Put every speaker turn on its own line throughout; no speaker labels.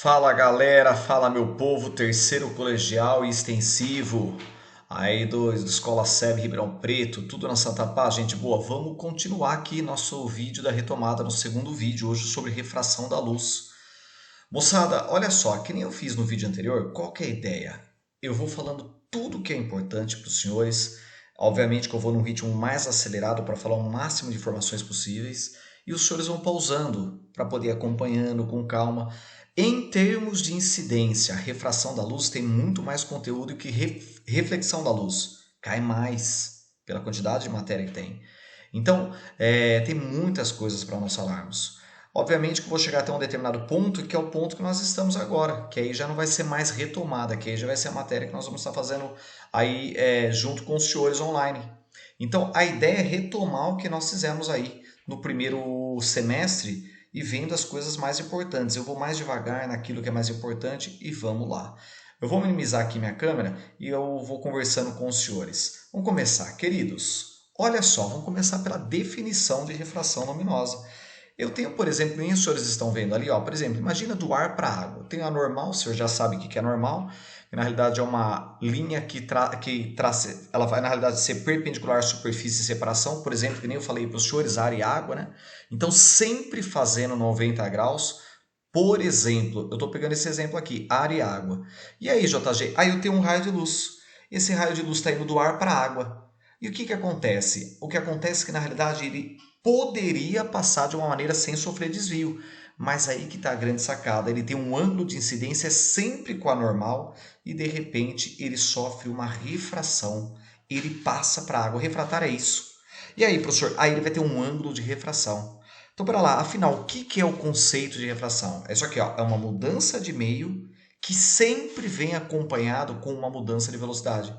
Fala galera, fala meu povo, terceiro colegial e extensivo, aí do Escola SEB Ribeirão Preto, tudo na Santa Paz, gente boa. Vamos continuar aqui nosso vídeo da retomada, no segundo vídeo, hoje sobre refração da luz. Moçada, olha só, que nem eu fiz no vídeo anterior, qual que é a ideia? Eu vou falando tudo que é importante para os senhores, obviamente que eu vou num ritmo mais acelerado para falar o máximo de informações possíveis, e os senhores vão pausando para poder ir acompanhando com calma. Em termos de incidência, a refração da luz tem muito mais conteúdo que reflexão da luz. Cai mais pela quantidade de matéria que tem. Então, tem muitas coisas para nós falarmos. Obviamente que eu vou chegar até um determinado ponto, que é o ponto que nós estamos agora, que aí já não vai ser mais retomada, que aí já vai ser a matéria que nós vamos estar fazendo aí junto com os senhores online. Então, a ideia é retomar o que nós fizemos aí no primeiro semestre e vendo as coisas mais importantes. Eu vou mais devagar naquilo que é mais importante e vamos lá. Eu vou minimizar aqui minha câmera e eu vou conversando com os senhores. Vamos começar, queridos. Olha só, vamos começar pela definição de refração luminosa. Eu tenho, por exemplo, e os senhores estão vendo ali, ó, por exemplo, imagina do ar para a água. Tem a normal, o senhor já sabe o que é normal, que na realidade é uma linha que traça, ela vai na realidade ser perpendicular à superfície e separação, por exemplo, que nem eu falei para os senhores, ar e água, né? Então, sempre fazendo 90 graus, por exemplo, eu estou pegando esse exemplo aqui, ar e água. E aí, JG? Aí eu tenho um raio de luz. Esse raio de luz está indo do ar para a água. E o que acontece? O que acontece é que, na realidade, ele poderia passar de uma maneira sem sofrer desvio. Mas aí que está a grande sacada. Ele tem um ângulo de incidência sempre com a normal e, de repente, ele sofre uma refração. Ele passa para a água. Refratar é isso. E aí, professor? Aí ele vai ter um ângulo de refração. Então, para lá, afinal, o que é o conceito de refração? É isso aqui, ó, é uma mudança de meio que sempre vem acompanhado com uma mudança de velocidade.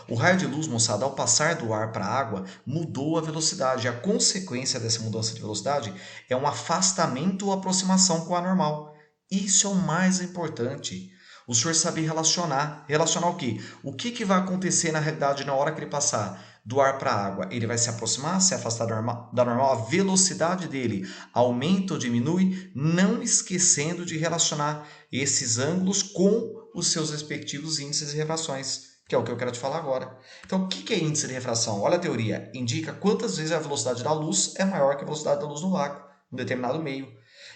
O raio de luz, moçada, ao passar do ar para a água, mudou a velocidade. A consequência dessa mudança de velocidade é um afastamento ou aproximação com a normal. Isso é o mais importante. O senhor sabe relacionar. Relacionar o quê? O que vai acontecer na realidade na hora que ele passar do ar para a água? Ele vai se aproximar, se afastar da normal, a velocidade dele aumenta ou diminui, não esquecendo de relacionar esses ângulos com os seus respectivos índices de refrações, que é o que eu quero te falar agora. Então, o que é índice de refração? Olha a teoria. Indica quantas vezes a velocidade da luz é maior que a velocidade da luz no vácuo, em um determinado meio.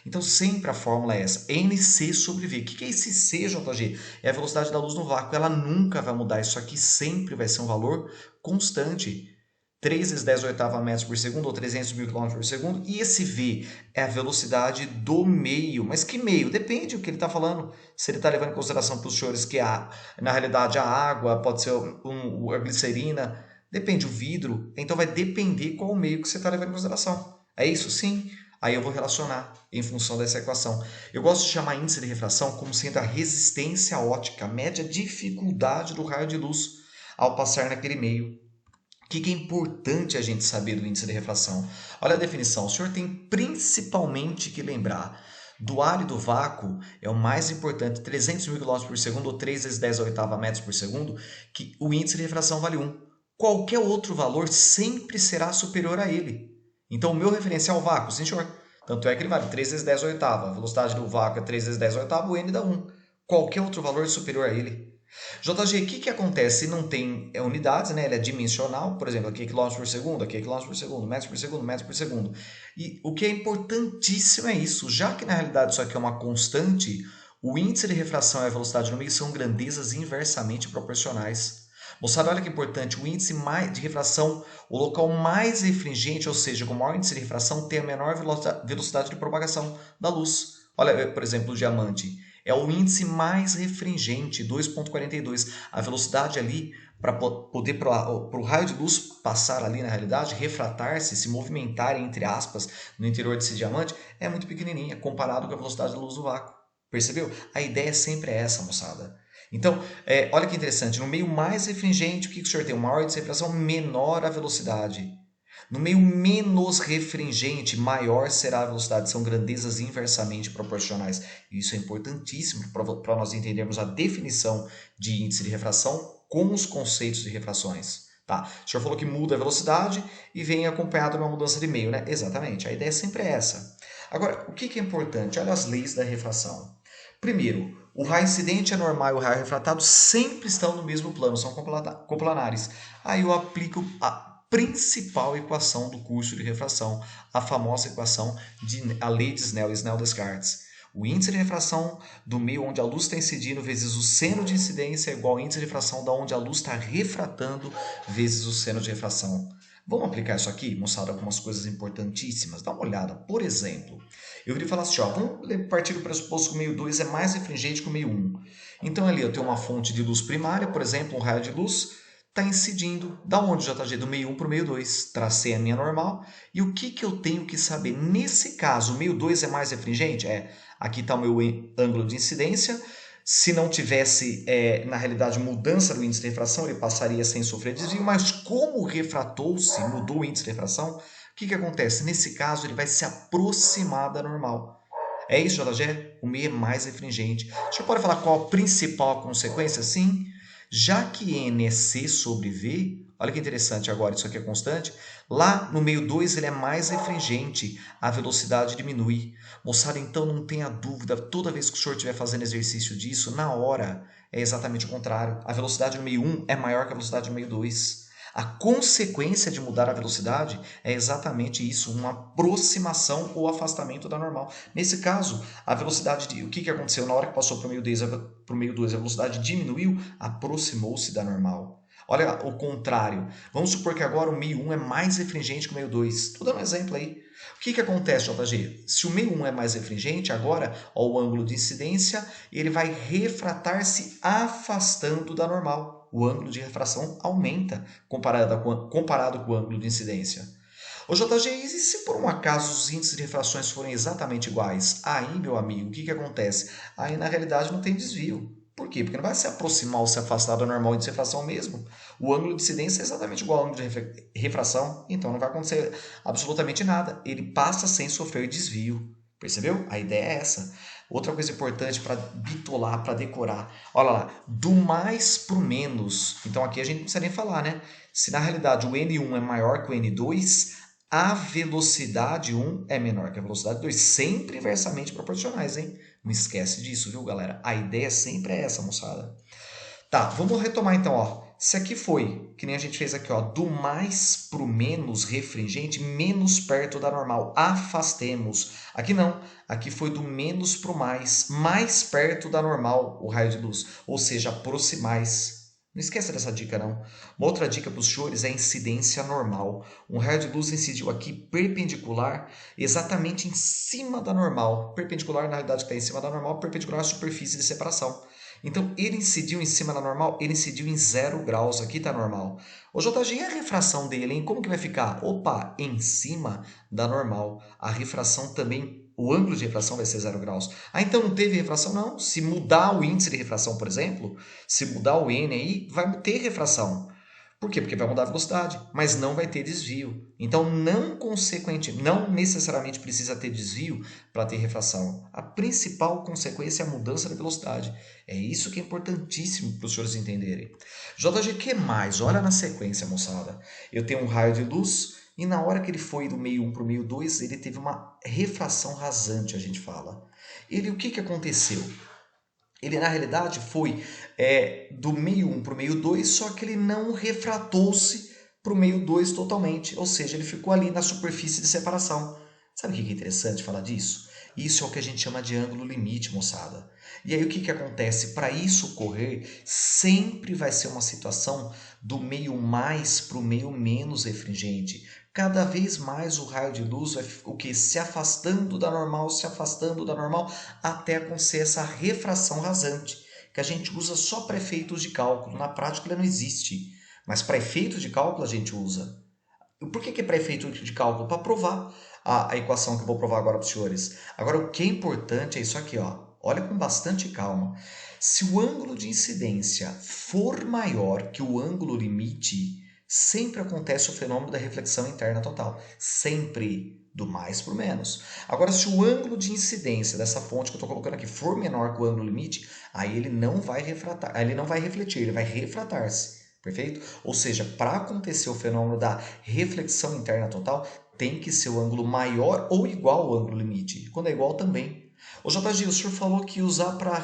Então, sempre a fórmula é essa, NC sobre V. O que é esse C, JG? É a velocidade da luz no vácuo. Ela nunca vai mudar. Isso aqui sempre vai ser um valor constante. 3 vezes 10 oitava metros por segundo, ou 300 mil quilômetros por segundo. E esse V é a velocidade do meio. Mas que meio? Depende do que ele está falando. Se ele está levando em consideração para os senhores que na realidade a água, pode ser a glicerina, depende, o vidro. Então vai depender qual o meio que você está levando em consideração. É isso? Sim. Aí eu vou relacionar em função dessa equação. Eu gosto de chamar índice de refração como sendo a resistência óptica, a média dificuldade do raio de luz ao passar naquele meio. O que é importante a gente saber do índice de refração? Olha a definição. O senhor tem principalmente que lembrar do ar e do vácuo, é o mais importante, 300 mil km por segundo ou 3 vezes 10 a oitava metros por segundo, que o índice de refração vale 1. Qualquer outro valor sempre será superior a ele. Então, o meu referencial é o vácuo, sim, senhor. Tanto é que ele vale 3 vezes 10 a oitava. A velocidade do vácuo é 3 vezes 10 a oitava, o n dá 1. Qualquer outro valor é superior a ele. JG, o que acontece se não tem unidades, né? Ele é dimensional, por exemplo, aqui é quilômetros por segundo, aqui é quilômetros por segundo, metros por segundo, metros por segundo. E o que é importantíssimo é isso, já que na realidade isso aqui é uma constante, o índice de refração e a velocidade no meio são grandezas inversamente proporcionais. Moçada, olha que importante, o índice de refração, o local mais refringente, ou seja, com maior índice de refração, tem a menor velocidade de propagação da luz. Olha, por exemplo, o diamante. É o índice mais refringente, 2,42. A velocidade ali, para poder para o raio de luz passar ali na realidade, refratar-se, se movimentar, entre aspas, no interior desse diamante, é muito pequenininha, comparado com a velocidade da luz do vácuo. Percebeu? A ideia sempre é essa, moçada. Então, olha que interessante, no meio mais refringente, o que o senhor tem? O maior índice de refração, menor a velocidade. No meio menos refringente, maior será a velocidade. São grandezas inversamente proporcionais. Isso é importantíssimo para nós entendermos a definição de índice de refração com os conceitos de refrações. Tá? O senhor falou que muda a velocidade e vem acompanhado de uma mudança de meio, né? Exatamente, a ideia sempre é essa. Agora, o que é importante? Olha as leis da refração. Primeiro, o raio incidente é normal e o raio refratado sempre estão no mesmo plano, são coplanares. Aí eu aplico a principal equação do curso de refração, a famosa equação a lei de Snell, Snell-Descartes. O índice de refração do meio onde a luz está incidindo vezes o seno de incidência é igual ao índice de refração da onde a luz está refratando vezes o seno de refração. Vamos aplicar isso aqui, moçada, algumas coisas importantíssimas. Dá uma olhada. Por exemplo, eu iria falar assim, ó, vamos partir do pressuposto que o meio 2 é mais refringente que o meio 1. Então ali eu tenho uma fonte de luz primária, por exemplo, um raio de luz, está incidindo. Da onde, JG? Do meio 1 para o meio 2. Tracei a minha normal. E o que eu tenho que saber? Nesse caso, o meio 2 é mais refringente? Aqui está o meu ângulo de incidência. Se não tivesse, na realidade, mudança do índice de refração, ele passaria sem sofrer desvio, mas como refratou-se, mudou o índice de refração, o que acontece? Nesse caso, ele vai se aproximar da normal. É isso, JG? O meio é mais refringente. Você pode falar qual a principal consequência? Sim, já que N é C sobre V, olha que interessante agora, isso aqui é constante, lá no meio 2 ele é mais refringente, a velocidade diminui. Moçada, então não tenha dúvida, toda vez que o senhor estiver fazendo exercício disso, na hora é exatamente o contrário. A velocidade no meio 1 é maior que a velocidade no meio 2. A consequência de mudar a velocidade é exatamente isso, uma aproximação ou afastamento da normal. Nesse caso, a velocidade, o que aconteceu? Na hora que passou para o meio 2, a velocidade diminuiu, aproximou-se da normal. Olha o contrário. Vamos supor que agora o meio 1 é mais refringente que o meio 2. Estou dando um exemplo aí. O que acontece, JG? Se o meio 1 é mais refringente, agora ó, o ângulo de incidência ele vai refratar-se afastando da normal. O ângulo de refração aumenta comparado com o ângulo de incidência. Ô JG, e se por um acaso os índices de refrações forem exatamente iguais? Aí, meu amigo, o que acontece? Aí, na realidade, não tem desvio. Por quê? Porque não vai se aproximar ou se afastar do normal índice de refração mesmo. O ângulo de incidência é exatamente igual ao ângulo de refração, então não vai acontecer absolutamente nada. Ele passa sem sofrer desvio. Percebeu? A ideia é essa. Outra coisa importante para bitolar, para decorar. Olha lá, do mais para o menos. Então aqui a gente não precisa nem falar, né? Se na realidade o N1 é maior que o N2, a velocidade 1 é menor que a velocidade 2. Sempre inversamente proporcionais, hein? Não esquece disso, viu, galera? A ideia sempre é essa, moçada. Tá, vamos retomar então, ó. Se aqui foi, que nem a gente fez aqui, ó, do mais para o menos refringente, menos perto da normal, afastemos. Aqui não, aqui foi do menos para o mais perto da normal, o raio de luz, ou seja, aproximais. Não esqueça dessa dica, não. Uma outra dica para os senhores é a incidência normal. Um raio de luz incidiu aqui perpendicular, exatamente em cima da normal. Perpendicular, na realidade, que está em cima da normal, perpendicular à superfície de separação. Então, ele incidiu em cima da normal, ele incidiu em 0 graus, aqui está normal. O JG, e a refração dele, hein? Como que vai ficar? Opa, em cima da normal. A refração também, o ângulo de refração vai ser 0 graus. Ah, então não teve refração? Não. Se mudar o índice de refração, por exemplo, se mudar o N aí, vai ter refração. Por quê? Porque vai mudar a velocidade, mas não vai ter desvio. Então, não necessariamente precisa ter desvio para ter refração. A principal consequência é a mudança da velocidade. É isso que é importantíssimo para os senhores entenderem. JG, que mais? Olha na sequência, moçada. Eu tenho um raio de luz e na hora que ele foi do meio 1 para o meio 2, ele teve uma refração rasante, a gente fala. O que aconteceu? Ele, na realidade, foi do meio 1 para o meio 2, só que ele não refratou-se para o meio 2 totalmente. Ou seja, ele ficou ali na superfície de separação. Sabe o que é interessante falar disso? Isso é o que a gente chama de ângulo limite, moçada. E aí o que acontece? Para isso ocorrer, sempre vai ser uma situação do meio mais para o meio menos refringente. Cada vez mais o raio de luz vai se afastando da normal, até acontecer essa refração rasante, que a gente usa só para efeitos de cálculo. Na prática, ela não existe, mas para efeitos de cálculo a gente usa. Por que é para efeito de cálculo? Para provar a equação que eu vou provar agora para os senhores. Agora, o que é importante é isso aqui, ó. Olha com bastante calma. Se o ângulo de incidência for maior que o ângulo limite, sempre acontece o fenômeno da reflexão interna total. Sempre, do mais para o menos. Agora, se o ângulo de incidência dessa fonte que eu estou colocando aqui for menor que o ângulo limite, aí ele não vai refratar, ele não vai refletir, ele vai refratar-se. Perfeito? Ou seja, para acontecer o fenômeno da reflexão interna total, tem que ser o ângulo maior ou igual ao ângulo limite. Quando é igual, também. Ô JG, o senhor falou que ia usar para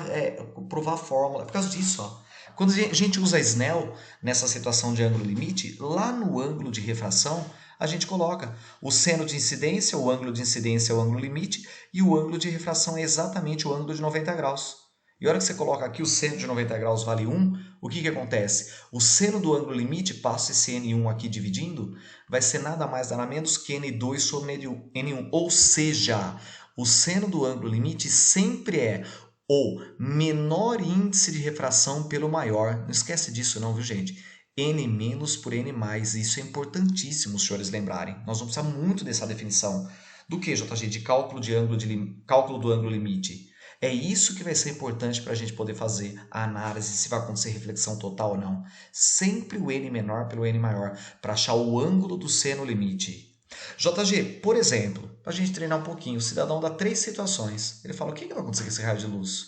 provar a fórmula. É por causa disso, ó. Quando a gente usa Snell nessa situação de ângulo limite, lá no ângulo de refração, a gente coloca o seno de incidência, o ângulo de incidência é o ângulo limite, e o ângulo de refração é exatamente o ângulo de 90 graus. E a hora que você coloca aqui o seno de 90 graus vale 1, o que acontece? O seno do ângulo limite, passa esse N1 aqui dividindo, vai ser nada mais nada menos que N2 sobre N1. Ou seja, o seno do ângulo limite sempre é o menor índice de refração pelo maior. Não esquece disso não, viu gente? N menos por N mais. Isso é importantíssimo os senhores lembrarem. Nós vamos precisar muito dessa definição. Do que, JG? De cálculo do ângulo limite. É isso que vai ser importante para a gente poder fazer a análise se vai acontecer reflexão total ou não. Sempre o N menor pelo N maior, para achar o ângulo do seno limite. JG, por exemplo, para a gente treinar um pouquinho, o cidadão dá 3 situações. Ele fala, o que vai acontecer com esse raio de luz?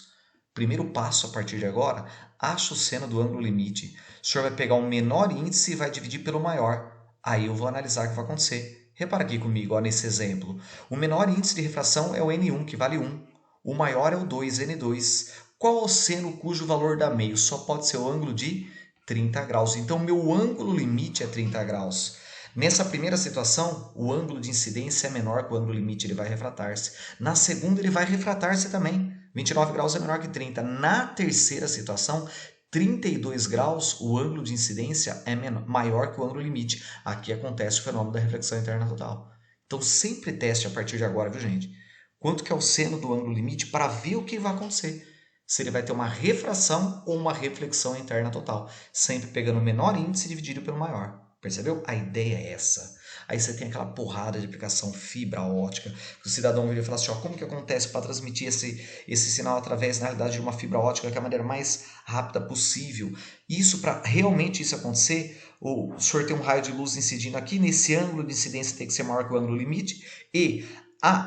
Primeiro passo a partir de agora, acha o seno do ângulo limite. O senhor vai pegar o menor índice e vai dividir pelo maior. Aí eu vou analisar o que vai acontecer. Repara aqui comigo, ó, nesse exemplo. O menor índice de refração é o N1, que vale 1. O maior é o 2, N2. Qual é o seno cujo valor dá meio? Só pode ser o ângulo de 30 graus. Então, meu ângulo limite é 30 graus. Nessa primeira situação, o ângulo de incidência é menor que o ângulo limite, ele vai refratar-se. Na segunda, ele vai refratar-se também. 29 graus é menor que 30. Na terceira situação, 32 graus, o ângulo de incidência é maior que o ângulo limite. Aqui acontece o fenômeno da reflexão interna total. Então, sempre teste a partir de agora, viu, gente? Quanto que é o seno do ângulo limite para ver o que vai acontecer. Se ele vai ter uma refração ou uma reflexão interna total. Sempre pegando o menor índice dividido pelo maior. Percebeu? A ideia é essa. Aí você tem aquela porrada de aplicação fibra ótica, que o cidadão vira e fala assim, ó, como que acontece para transmitir esse sinal através, na realidade, de uma fibra ótica, que é a maneira mais rápida possível. Isso, para realmente isso acontecer, o senhor tem um raio de luz incidindo aqui, nesse ângulo de incidência tem que ser maior que o ângulo limite, e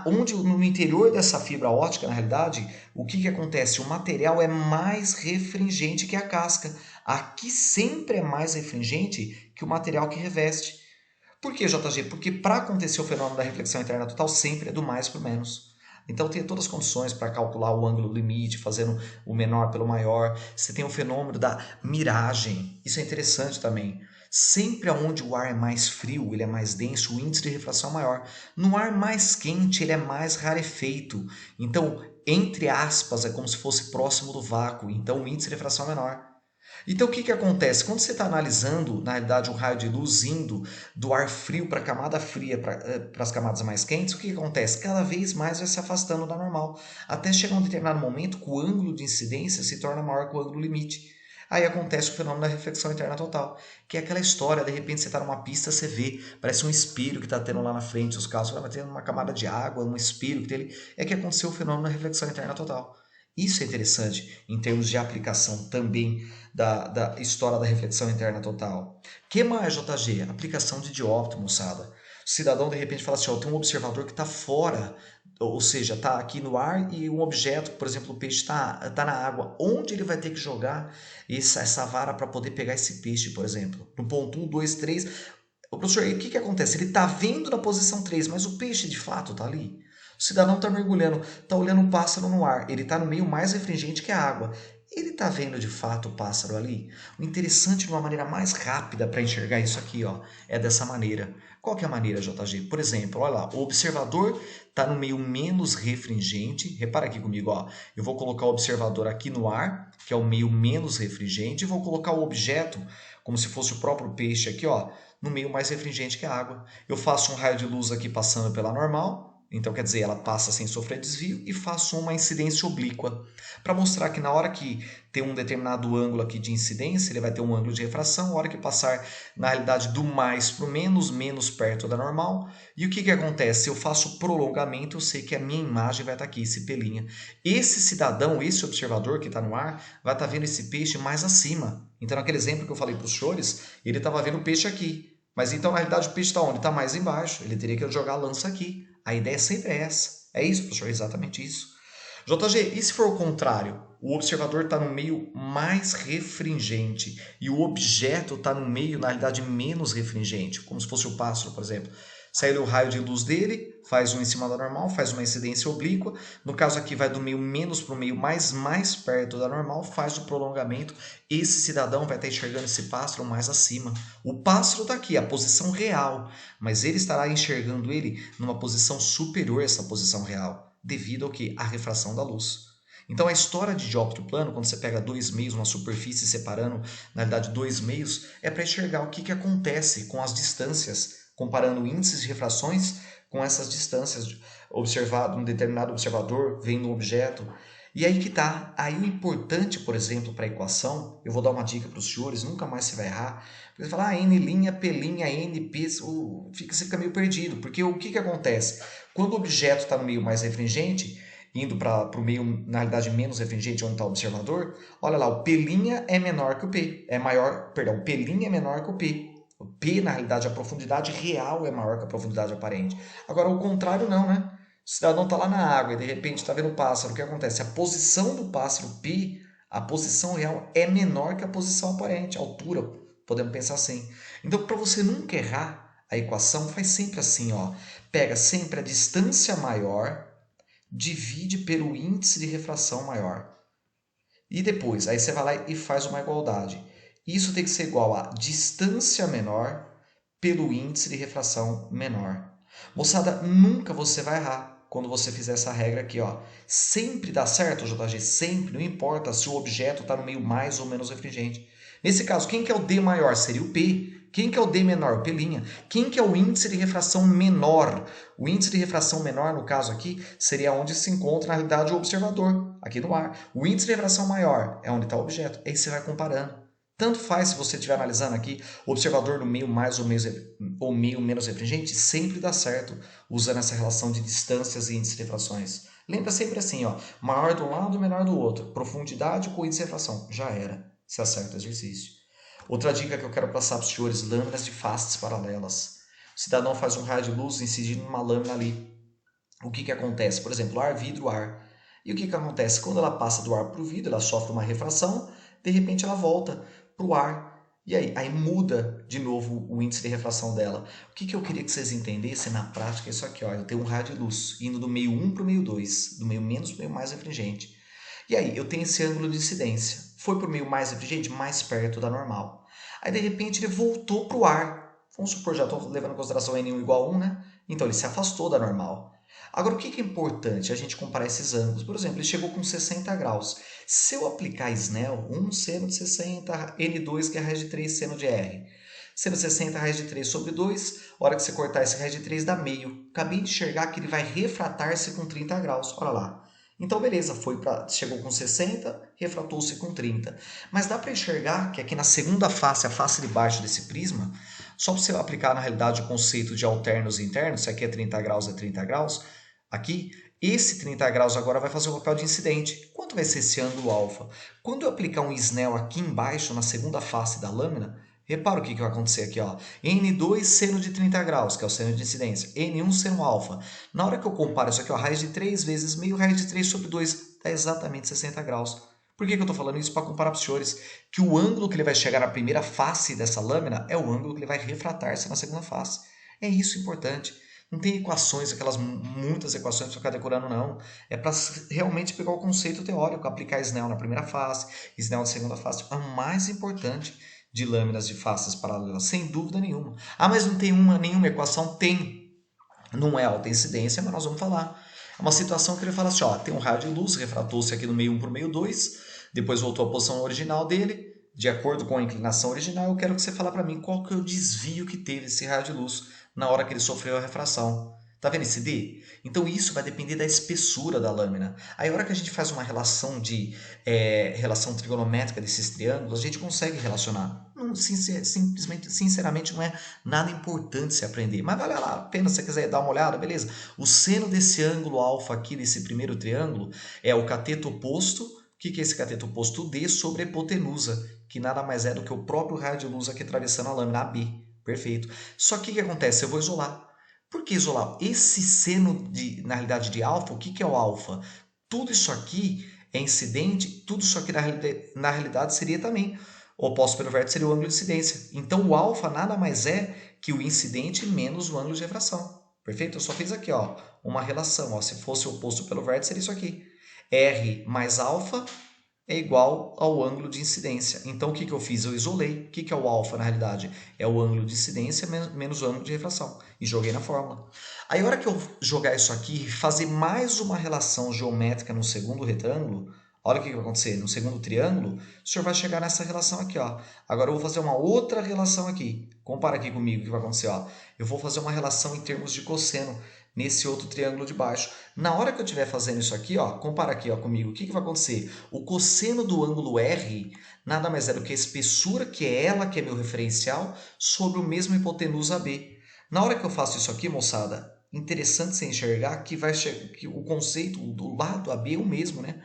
onde no interior dessa fibra ótica, na realidade, o que acontece? O material é mais refringente que a casca. Aqui sempre é mais refringente que o material que reveste. Por que, JG? Porque para acontecer o fenômeno da reflexão interna total, sempre é do mais para o menos. Então tem todas as condições para calcular o ângulo limite, fazendo o menor pelo maior. Você tem o fenômeno da miragem. Isso é interessante também. Sempre onde o ar é mais frio, ele é mais denso, o índice de refração é maior. No ar mais quente, ele é mais rarefeito. Então, entre aspas, é como se fosse próximo do vácuo. Então, o índice de refração é menor. Então, o que acontece? Quando você está analisando, na realidade, um raio de luz indo do ar frio para a camada fria para as camadas mais quentes, o que acontece? Cada vez mais vai se afastando da normal, até chegar um determinado momento que o ângulo de incidência se torna maior que o ângulo limite. Aí acontece o fenômeno da reflexão interna total, que é aquela história, de repente você está numa pista, você vê, parece um espelho que está tendo lá na frente, os carros, vai tendo uma camada de água, um espelho que tem ali, é que aconteceu o fenômeno da reflexão interna total. Isso é interessante em termos de aplicação também da história da reflexão interna total. Que mais, JG? Aplicação de dióptero, moçada. O cidadão, de repente, fala assim, ó, tem um observador que está fora, ou seja, está aqui no ar e um objeto, por exemplo, o peixe está na água. Onde ele vai ter que jogar essa vara para poder pegar esse peixe, por exemplo? No ponto 1, 2, 3. O professor, o que acontece? Ele está vendo na posição 3, mas o peixe de fato está ali? O cidadão está mergulhando, está olhando um pássaro no ar, ele está no meio mais refringente que a água. Ele está vendo de fato o pássaro ali? O interessante, de uma maneira mais rápida para enxergar isso aqui, ó, é dessa maneira. Qual que é a maneira, JG? Por exemplo, olha lá, o observador está no meio menos refringente. Repara aqui comigo, ó. Eu vou colocar o observador aqui no ar, que é o meio menos refringente, e vou colocar o objeto, como se fosse o próprio peixe aqui, ó, no meio mais refringente que a água. Eu faço um raio de luz aqui passando pela normal. Então, quer dizer, ela passa sem sofrer desvio e faço uma incidência oblíqua. Para mostrar que na hora que tem um determinado ângulo aqui de incidência, ele vai ter um ângulo de refração. Na hora que passar, na realidade, do mais para o menos, menos perto da normal. E o que acontece? Se eu faço prolongamento, eu sei que a minha imagem vai estar aqui, esse pelinha. Esse cidadão, esse observador que está no ar, vai estar vendo esse peixe mais acima. Então, naquele exemplo que eu falei para os senhores, ele estava vendo o peixe aqui. Mas então, na realidade, o peixe está onde? Está mais embaixo. Ele teria que jogar a lança aqui. A ideia sempre é essa. É isso, professor? É exatamente isso. JG, e se for o contrário? O observador está no meio mais refringente e o objeto está no meio, na realidade, menos refringente, como se fosse o pássaro, por exemplo. Sai o raio de luz dele, faz um em cima da normal, faz uma incidência oblíqua. No caso aqui vai do meio menos para o meio mais perto da normal, faz o prolongamento. Esse cidadão vai estar enxergando esse pássaro mais acima. O pássaro está aqui, a posição real, mas ele estará enxergando ele numa posição superior a essa posição real, devido ao que? A refração da luz. Então a história de dióptro plano, quando você pega dois meios, uma superfície separando, na realidade, dois meios, é para enxergar o que acontece com as distâncias, comparando índices de refrações com essas distâncias observado um determinado observador vendo um objeto. E aí que tá. Aí o importante, por exemplo, para a equação, eu vou dar uma dica para os senhores, nunca mais você vai errar. Porque você fala, N', P', N, P, você fica meio perdido. Porque o que acontece? Quando o objeto está no meio mais refringente, indo para o meio, na realidade, menos refringente, onde está o observador, olha lá, o P' é menor que o P. O P' é menor que o P. O P, na realidade, a profundidade real é maior que a profundidade aparente. Agora, o contrário não, né? O cidadão está lá na água e, de repente, está vendo o pássaro. O que acontece? A posição do pássaro, P, a posição real é menor que a posição aparente, a altura. Podemos pensar assim. Então, para você nunca errar a equação, faz sempre assim, ó. Pega sempre a distância maior, divide pelo índice de refração maior. E depois, aí você vai lá e faz uma igualdade. Isso tem que ser igual a distância menor pelo índice de refração menor. Moçada, nunca você vai errar quando você fizer essa regra aqui, ó. Sempre dá certo, JG, sempre, não importa se o objeto está no meio mais ou menos refringente. Nesse caso, quem que é o D maior? Seria o P. Quem que é o D menor? O P'. Quem que é o índice de refração menor? O índice de refração menor, no caso aqui, seria onde se encontra, na realidade, o observador, aqui no ar. O índice de refração maior é onde está o objeto. Aí você vai comparando. Tanto faz se você estiver analisando aqui, o observador no meio mais ou meio menos refringente, sempre dá certo usando essa relação de distâncias e índice de refrações. Lembra sempre assim, ó, maior de um lado e menor do outro. Profundidade com índice de refração. Já era. Você acerta o exercício. Outra dica que eu quero passar para os senhores, lâminas de faces paralelas. O cidadão faz um raio de luz incidindo numa lâmina ali. O que acontece? Por exemplo, ar, vidro, ar. E o que acontece? Quando ela passa do ar para o vidro, ela sofre uma refração, de repente ela volta para o ar. E aí muda de novo o índice de refração dela. O que eu queria que vocês entendessem na prática é isso aqui. Ó. Eu tenho um raio de luz indo do meio 1 para o meio 2, do meio menos para o meio mais refringente. E aí eu tenho esse ângulo de incidência. Foi para o meio mais refringente, mais perto da normal. Aí de repente ele voltou para o ar. Vamos supor, já estou levando em consideração N1 igual a 1, né? Então ele se afastou da normal. Agora, o que é importante a gente comparar esses ângulos? Por exemplo, ele chegou com 60 graus. Se eu aplicar Snell, 1 seno de 60, N2, que é a raiz de 3 seno de R. Seno de 60, raiz de 3 sobre 2, a hora que você cortar esse raiz de 3 dá meio. Acabei de enxergar que ele vai refratar-se com 30 graus. Olha lá. Então, beleza, chegou com 60, refratou-se com 30. Mas dá para enxergar que aqui na segunda face, a face de baixo desse prisma, só para você aplicar na realidade o conceito de alternos e internos, se aqui é 30 graus, é 30 graus, aqui, esse 30 graus agora vai fazer o papel de incidente. Quanto vai ser esse ângulo alfa? Quando eu aplicar um Snell aqui embaixo, na segunda face da lâmina, repara o que vai acontecer aqui, ó. N2 seno de 30 graus, que é o seno de incidência. N1 seno alfa. Na hora que eu comparo isso aqui, ó, raiz de 3 vezes meio, raiz de 3 sobre 2, dá exatamente 60 graus. Por que eu estou falando isso? Para comparar para os senhores que o ângulo que ele vai chegar na primeira face dessa lâmina é o ângulo que ele vai refratar-se na segunda face. É isso importante. Não tem equações, aquelas muitas equações para ficar decorando, não. É para realmente pegar o conceito teórico, aplicar Snell na primeira face, Snell na segunda face. É o mais importante de lâminas de faces paralelas, sem dúvida nenhuma. Ah, mas não tem nenhuma equação? Tem. Não é alta incidência, mas nós vamos falar. É uma situação que ele fala assim, ó, tem um raio de luz, refratou-se aqui no meio 1 para o meio 2, depois voltou à posição original dele, de acordo com a inclinação original, eu quero que você fale para mim qual que é o desvio que teve esse raio de luz na hora que ele sofreu a refração. Tá vendo esse D? Então isso vai depender da espessura da lâmina. Aí a hora que a gente faz uma relação relação trigonométrica desses triângulos, a gente consegue relacionar. Não, simplesmente, sinceramente, não é nada importante se aprender. Mas vale lá a pena se você quiser dar uma olhada, beleza? O seno desse ângulo alfa aqui, desse primeiro triângulo, é o cateto oposto. O que é esse cateto oposto? O D sobre a hipotenusa, que nada mais é do que o próprio raio de luz aqui atravessando a lâmina AB. Perfeito. Só que o que acontece? Eu vou isolar. Por que isolar? Esse seno, na realidade, de alfa, o que é o alfa? Tudo isso aqui é incidente, tudo isso aqui na realidade seria também. O oposto pelo vértice seria o ângulo de incidência. Então o alfa nada mais é que o incidente menos o ângulo de refração. Perfeito? Eu só fiz aqui, ó, uma relação. Ó, se fosse oposto pelo vértice, seria isso aqui. R mais alfa é igual ao ângulo de incidência. Então, o que eu fiz? Eu isolei. O que é o alfa, na realidade? É o ângulo de incidência menos o ângulo de refração. E joguei na fórmula. Aí, a hora que eu jogar isso aqui e fazer mais uma relação geométrica no segundo retângulo, olha o que vai acontecer. No segundo triângulo, o senhor vai chegar nessa relação aqui. Ó. Agora, eu vou fazer uma outra relação aqui. Compara aqui comigo o que vai acontecer. Ó. Eu vou fazer uma relação em termos de cosseno nesse outro triângulo de baixo. Na hora que eu estiver fazendo isso aqui, ó, compara aqui ó, comigo, o que vai acontecer? O cosseno do ângulo R nada mais é do que a espessura, que é ela que é meu referencial, sobre o mesmo hipotenusa AB. Na hora que eu faço isso aqui, moçada, interessante você enxergar que, que o conceito do lado AB é o mesmo, né?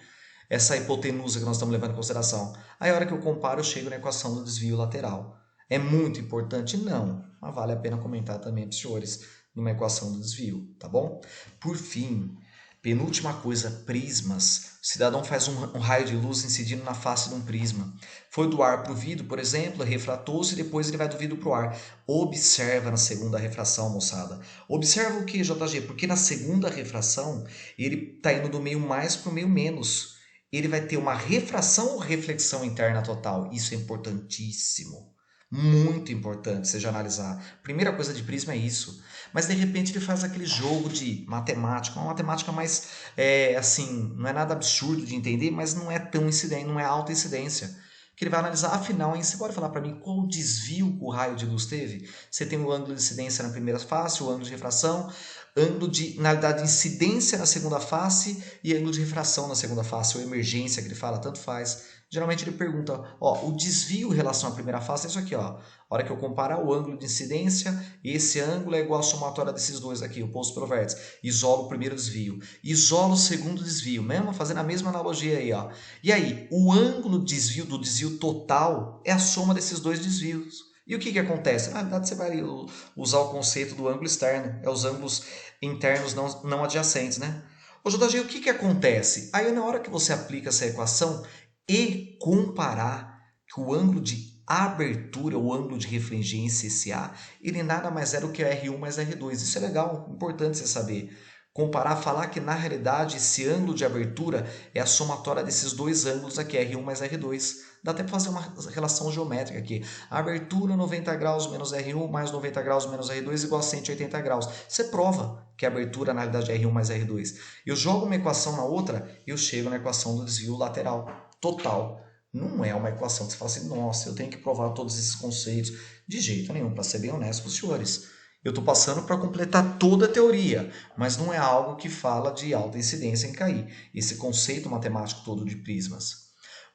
Essa hipotenusa que nós estamos levando em consideração. Aí a hora que eu comparo, eu chego na equação do desvio lateral. É muito importante? Não, mas vale a pena comentar também para os senhores numa equação do desvio, tá bom? Por fim, penúltima coisa, prismas. O cidadão faz um raio de luz incidindo na face de um prisma. Foi do ar para o vidro, por exemplo, refratou-se e depois ele vai do vidro para o ar. Observa na segunda refração, moçada. Observa o que, JG? Porque na segunda refração ele está indo do meio mais para o meio menos. Ele vai ter uma refração ou reflexão interna total. Isso é importantíssimo. Muito importante seja analisar. Primeira coisa de prisma é isso. Mas de repente ele faz aquele jogo de matemática, uma matemática mais assim, não é nada absurdo de entender, mas não é tão incidente, não é alta incidência. Que ele vai analisar, afinal, hein, você pode falar para mim qual o desvio que o raio de luz teve? Você tem o ângulo de incidência na primeira face, o ângulo de refração, ângulo de, na realidade, incidência na segunda face e ângulo de refração na segunda face, ou emergência que ele fala, tanto faz. Geralmente ele pergunta, ó, o desvio em relação à primeira face é isso aqui, ó. A hora que eu comparar o ângulo de incidência, esse ângulo é igual à somatória desses dois aqui, oposto pelo vértice. Isolo o primeiro desvio. Isolo o segundo desvio, mesmo fazendo a mesma analogia aí, ó. E aí, o ângulo de desvio do desvio total é a soma desses dois desvios. E o que acontece? Na verdade, você vai usar o conceito do ângulo externo, é os ângulos internos não adjacentes, né? Ô, JG, o que acontece? Aí, na hora que você aplica essa equação, e comparar que o ângulo de abertura, o ângulo de refringência, esse A, ele nada mais é do que R1 mais R2. Isso é legal, importante você saber. Comparar, falar que na realidade esse ângulo de abertura é a somatória desses dois ângulos aqui, R1 mais R2. Dá até para fazer uma relação geométrica aqui. A abertura 90 graus menos R1 mais 90 graus menos R2 igual a 180 graus. Você prova que a abertura na realidade é R1 mais R2. Eu jogo uma equação na outra, eu chego na equação do desvio lateral total. Não é uma equação que você fala assim, nossa, eu tenho que provar todos esses conceitos. De jeito nenhum, para ser bem honesto com os senhores. Eu estou passando para completar toda a teoria, mas não é algo que fala de alta incidência em cair. Esse conceito matemático todo de prismas.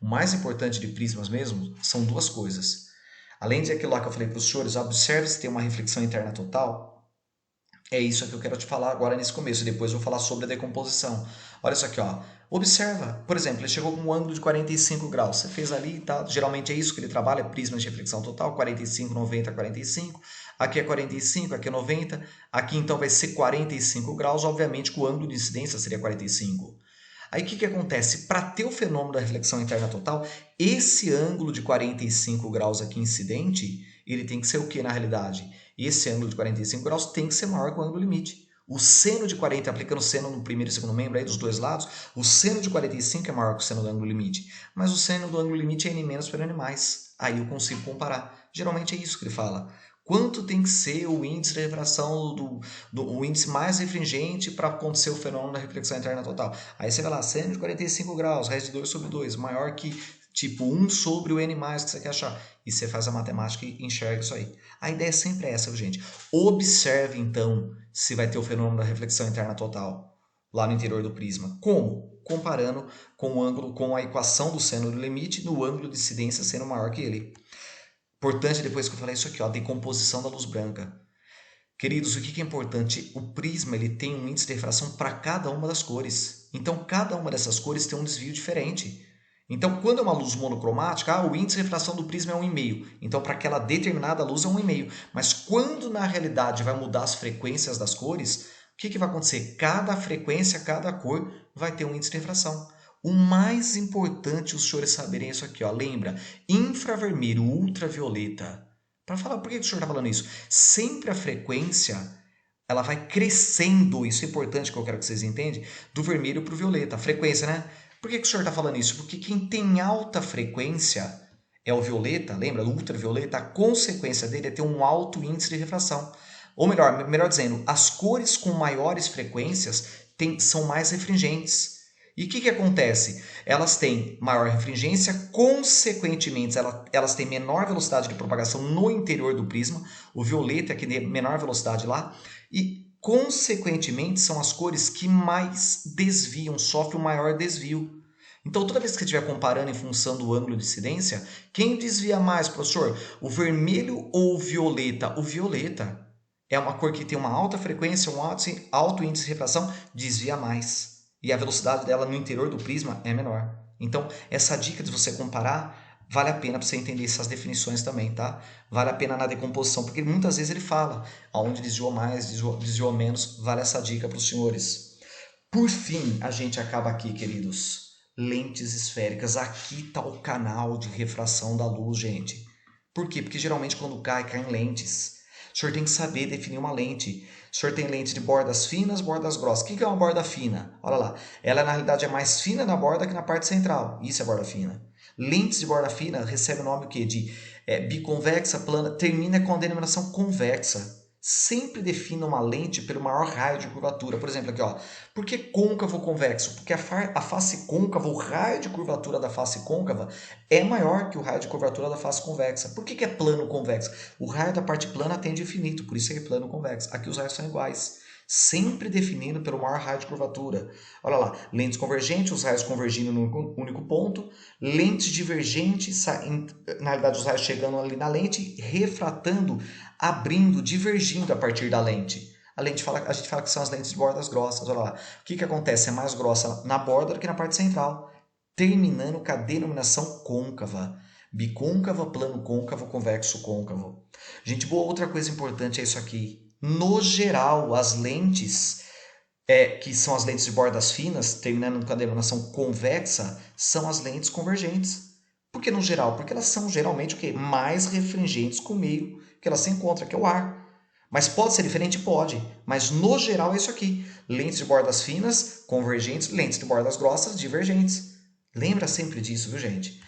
O mais importante de prismas mesmo são duas coisas. Além de aquilo lá que eu falei para os senhores, observe se tem uma reflexão interna total. É isso que eu quero te falar agora nesse começo. Depois eu vou falar sobre a decomposição. Olha isso aqui, ó. Observa, por exemplo, ele chegou com um ângulo de 45 graus. Você fez ali e tal. Geralmente é isso que ele trabalha, prisma de reflexão total, 45, 90, 45. Aqui é 45, aqui é 90. Aqui então vai ser 45 graus. Obviamente que o ângulo de incidência seria 45. Aí o que acontece? Para ter o fenômeno da reflexão interna total, esse ângulo de 45 graus aqui incidente, ele tem que ser o que na realidade? Esse ângulo de 45 graus tem que ser maior que o ângulo limite. O seno de 40, aplicando seno no primeiro e segundo membro aí dos dois lados, o seno de 45 é maior que o seno do ângulo limite. Mas o seno do ângulo limite é n menos por n mais. Aí eu consigo comparar. Geralmente é isso que ele fala. Quanto tem que ser o índice de refração, o índice mais refringente para acontecer o fenômeno da reflexão interna total? Aí você vai lá, seno de 45 graus, raiz de 2 sobre 2, maior que tipo 1 sobre o n mais que você quer achar. E você faz a matemática e enxerga isso aí. A ideia é sempre essa, gente. Observe, então, se vai ter o fenômeno da reflexão interna total lá no interior do prisma. Como? Comparando com o ângulo, com a equação do seno do limite no ângulo de incidência sendo maior que ele. Importante, depois que eu falei isso aqui, ó, a decomposição da luz branca. Queridos, o que é importante? O prisma ele tem um índice de refração para cada uma das cores. Então, cada uma dessas cores tem um desvio diferente. Então, quando é uma luz monocromática, o índice de refração do prisma é 1,5. Então, para aquela determinada luz é 1,5. Mas quando na realidade vai mudar as frequências das cores, o que vai acontecer? Cada frequência, cada cor vai ter um índice de refração. O mais importante os senhores saberem isso aqui, ó. Lembra? Infravermelho, ultravioleta. Para falar, por que o senhor está falando isso? Sempre a frequência, ela vai crescendo, isso é importante que eu quero que vocês entendam, do vermelho para o violeta, a frequência, né? Por que o senhor está falando isso? Porque quem tem alta frequência é o violeta, lembra? O ultravioleta, a consequência dele é ter um alto índice de refração. Ou melhor dizendo, as cores com maiores frequências são mais refringentes. E o que acontece? Elas têm maior refringência, consequentemente, elas têm menor velocidade de propagação no interior do prisma, o violeta é que tem menor velocidade lá, e consequentemente são as cores que mais desviam, sofrem o maior desvio. Então, toda vez que você estiver comparando em função do ângulo de incidência, quem desvia mais, professor? O vermelho ou o violeta? O violeta é uma cor que tem uma alta frequência, um alto índice de refração, desvia mais. E a velocidade dela no interior do prisma é menor. Então, essa dica de você comparar, vale a pena para você entender essas definições também, tá? Vale a pena na decomposição, porque muitas vezes ele fala aonde desviou mais, desviou menos, vale essa dica para os senhores. Por fim, a gente acaba aqui, queridos. Lentes esféricas. Aqui está o canal de refração da luz, gente. Por quê? Porque geralmente quando cai em lentes. O senhor tem que saber definir uma lente. O senhor tem lente de bordas finas, bordas grossas. O que é uma borda fina? Olha lá. Ela, na realidade, é mais fina na borda que na parte central. Isso é borda fina. Lentes de borda fina recebe o nome o quê? De biconvexa, plana. Termina com a denominação convexa. Sempre defina uma lente pelo maior raio de curvatura. Por exemplo, aqui, ó. Por que côncavo ou convexo? Porque a face côncava, o raio de curvatura da face côncava é maior que o raio de curvatura da face convexa. Por que é plano convexo? O raio da parte plana tende ao infinito, por isso é plano convexo. Aqui os raios são iguais. Sempre definindo pelo maior raio de curvatura. Olha lá, lentes convergentes, os raios convergindo num único ponto. Lentes divergentes, na realidade os raios chegando ali na lente, refratando, abrindo, divergindo a partir da lente. A gente fala que são as lentes de bordas grossas. Olha lá, o que acontece? É mais grossa na borda do que na parte central, terminando com a denominação côncava. Bicôncava, plano côncavo, convexo côncavo. Gente boa, outra coisa importante é isso aqui. No geral, as lentes, que são as lentes de bordas finas, terminando com a denominação convexa, são as lentes convergentes. Por que no geral? Porque elas são geralmente o quê? Mais refringentes com o meio que elas se encontram, que é o ar. Mas pode ser diferente? Pode. Mas no geral é isso aqui. Lentes de bordas finas, convergentes, lentes de bordas grossas, divergentes. Lembra sempre disso, viu, gente?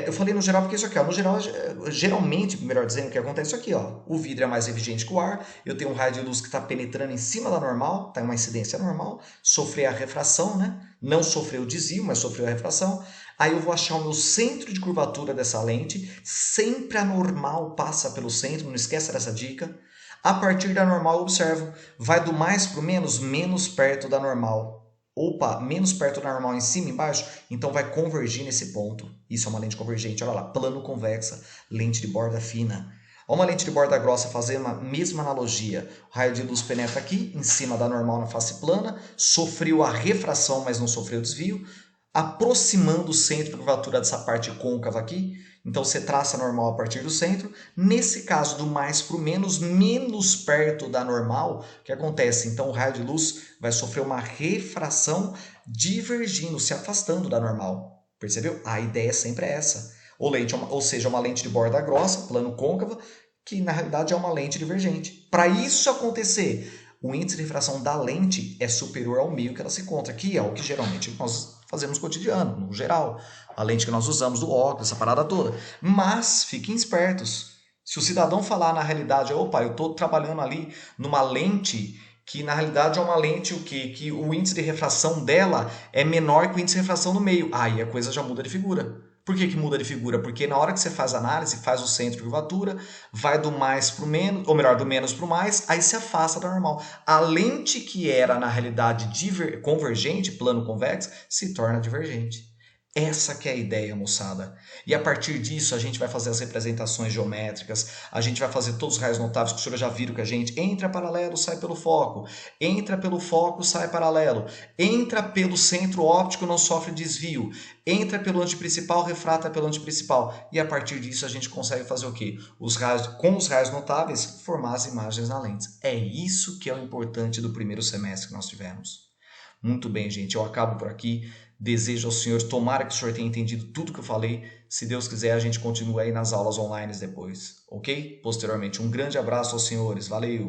Eu falei no geral porque isso aqui, ó, no geral, geralmente, melhor dizendo, o que acontece é isso aqui, ó, o vidro é mais refringente que o ar, eu tenho um raio de luz que está penetrando em cima da normal, está em uma incidência normal, sofreu a refração, né? Não sofreu o desvio, mas sofreu a refração. Aí eu vou achar o meu centro de curvatura dessa lente, sempre a normal passa pelo centro, não esqueça dessa dica. A partir da normal eu observo, vai do mais para o menos perto da normal. Opa, menos perto da normal em cima e embaixo, então vai convergir nesse ponto. Isso é uma lente convergente, olha lá, plano convexa, lente de borda fina. Uma lente de borda grossa fazendo a mesma analogia. O raio de luz penetra aqui, em cima da normal na face plana, sofreu a refração, mas não sofreu desvio, aproximando o centro de curvatura dessa parte côncava aqui. Então você traça a normal a partir do centro. Nesse caso, do mais para o menos perto da normal, o que acontece? Então o raio de luz vai sofrer uma refração divergindo, se afastando da normal. Percebeu? A ideia sempre é essa. Ou seja, uma lente de borda grossa, plano côncava, que na realidade é uma lente divergente. Para isso acontecer, o índice de refração da lente é superior ao meio que ela se encontra, que é o que geralmente nós fazemos no cotidiano, no geral. A lente que nós usamos do óculos, essa parada toda. Mas fiquem espertos. Se o cidadão falar na realidade, opa, eu estou trabalhando ali numa lente que na realidade é uma lente o quê? Que o índice de refração dela é menor que o índice de refração no meio. Aí a coisa já muda de figura. Por que muda de figura? Porque na hora que você faz a análise, faz o centro de curvatura, vai do mais para o menos, ou melhor, do menos para o mais, aí se afasta da normal. A lente que era na realidade convergente, plano convexo, se torna divergente. Essa que é a ideia, moçada. E a partir disso a gente vai fazer as representações geométricas, a gente vai fazer todos os raios notáveis que os senhores já viram que a gente entra paralelo, sai pelo foco, entra pelo foco, sai paralelo, entra pelo centro óptico, não sofre desvio, entra pelo antiprincipal, refrata pelo antiprincipal. E a partir disso a gente consegue fazer o quê? Com os raios notáveis, formar as imagens na lente. É isso que é o importante do primeiro semestre que nós tivemos. Muito bem, gente, eu acabo por aqui. Desejo ao senhor, tomara que o senhor tenha entendido tudo que eu falei. Se Deus quiser, a gente continua aí nas aulas online depois, ok? Posteriormente, um grande abraço aos senhores, valeu!